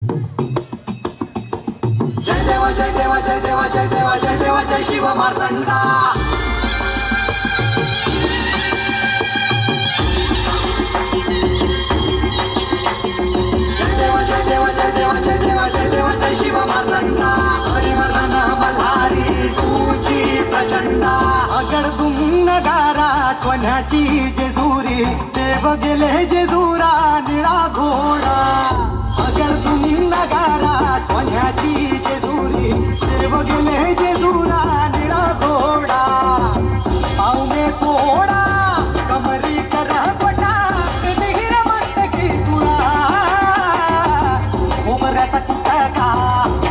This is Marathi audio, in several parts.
जय देव जय देव जय देव जय देव जय देव जय शिव मार्तंडा. जय देव जय देव जय देव जय देव जय देव जय शिव मार्तंडा. हरिवर्धन मल्हारी तुझी प्रचंडा. अगडदुम नगारा सोन्याची जेजुरी देव गेले जेजुरा निळा घोडा. अगडदुम नगारा सोन्याची जेजुरी देव गेले जेजुरा निळा घोडा. पावने कोडा कमरी कर पटा हिर मस्तकी तुळा. उमऱ्याचा कुटका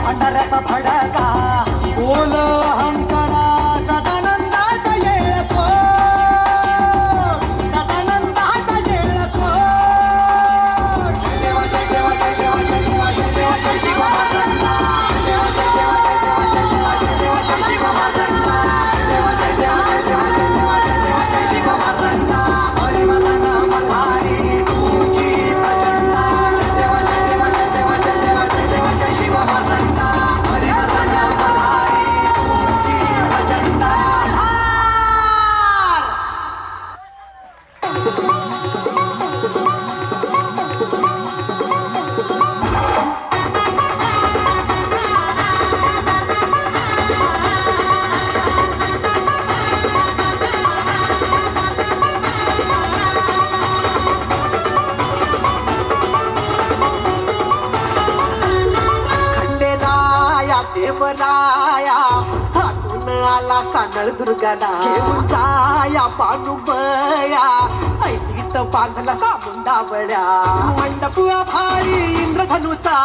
अंधाऱ्याचा भडका बोल अहंकारा सदानंदाचा येळको. सदानंदाचा येळको. जय देव जय देव जय देव जय देव जय देव जय शिव मार्तंडा. जय देव जय देव जय देव जय देव जय देव जय शिव मार्तंडा. जय देव जय देव जय देव जय देव जय देव जय शिव मार्तंडा. हरिवर्धन मल्हारी तुझी प्रचंडा. जय देव जय देव जय देव जय देव जय देव जय शिव मार्तंडा. हरिवर्धन मल्हारी तुझी प्रचंडा. खंडेराया देवराया थाटून आला सांडळ दुर्गाना. घेऊन जाया पांडुबया ऐटीत बांधला सामुंडा बळ्या. मंडप भारी इंद्रधनुचा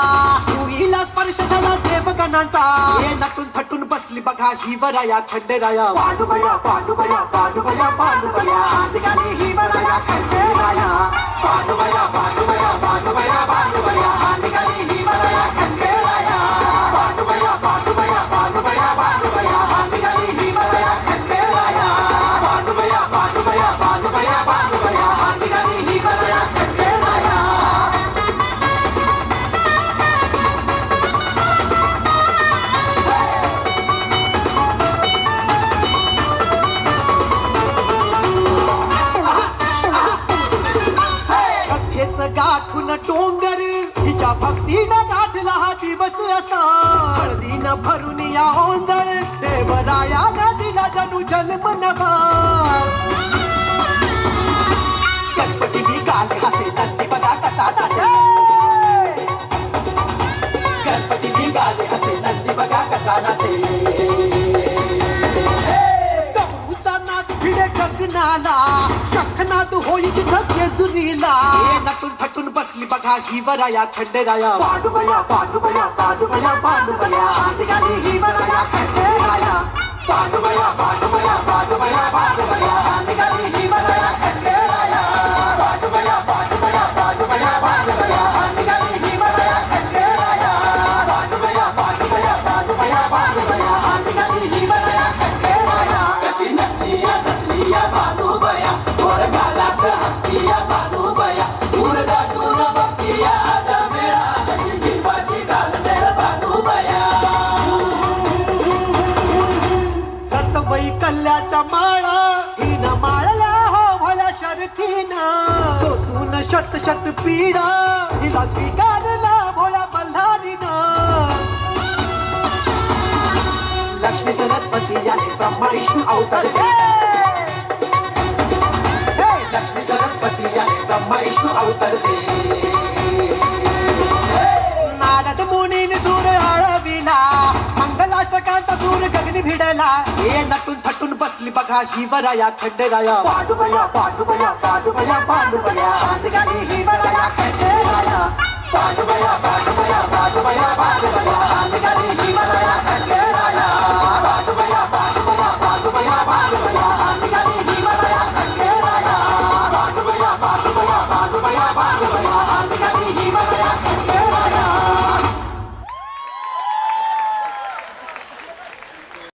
तुईला स्पर्श झाला देवगणांचा. हे नटून थटून बसली बघा ही वराया खंडेराया. पांडुबया पांडुबया पांडुबया पांडुबया निघाली ही वराया खंडेराया. पांडुबया पांडुबया पांडुबया पांडुबया निघाली ही वराया खंडेराया. पांडुबया पांडुबया पांडुबया पांडुबया निघाली ही वराया खंडेराया. पांडुबया पांडुबया पांडुबया पांडुबया निघाली ही वराया खंडेराया. कथेच गाठून डोंगर हिच्या भक्तीनं गाठला हा दिवस असा. हळदीनं भरून या ओंजळ देवराया दिला जणू जन्म नवा. गणपती गाले हसे नंदी बघा कसा नाचे. गणपती गाले हसे नंदी बघा कसा नाचे. गौरीचा नाद भिडे गगनाला शखनाद होई तिथं जेजुरीला. हे नटून थटून बसली बघा ही वराया खंडेराया. पांडुबया पांडुबया पांडुबया पांडुबया निघाली ही वराया खंडेराया. पांडुबया पांडुबया पांडुबया पांडुबया निघाली ही वराया खंडेराया. पांडुबया पांडुबया पांडुबया पांडुबया निघाली ही वराया खंडेराया. पांडुबया पांडुबया पांडुबया पांडुबया निघाली ही वराया खंडेराया. कशी नटलीया सटलीया बानुबया गोड गालात हसतीया बानुबया. दूर दाटून बघतीया आजा मेळा कशी जिरवाची घालते बानुबया. वैकल्याच्या माळा हिनं माळला हो भल्या शर्थीनं. सोसून शत शत पीडा हिला स्वीकारला भोळ्या मल्हारीनं. लक्ष्मी सरस्वती याने ब्रह्मा विष्णू अवतार लक्ष्मी सरस्वती याने ब्रह्मा विष्णू अवतार नारद मुनीने सूर आळविला. मंगलाष्टकांचा सूर गगनी भिडला. हे नटून थटून बसली बघा ही वराया खंडेराया. पांडुबया पांडुबया पांडुबया पांडुबया निघाली ही वराया खंडेराया. पांडुबया पांडुबया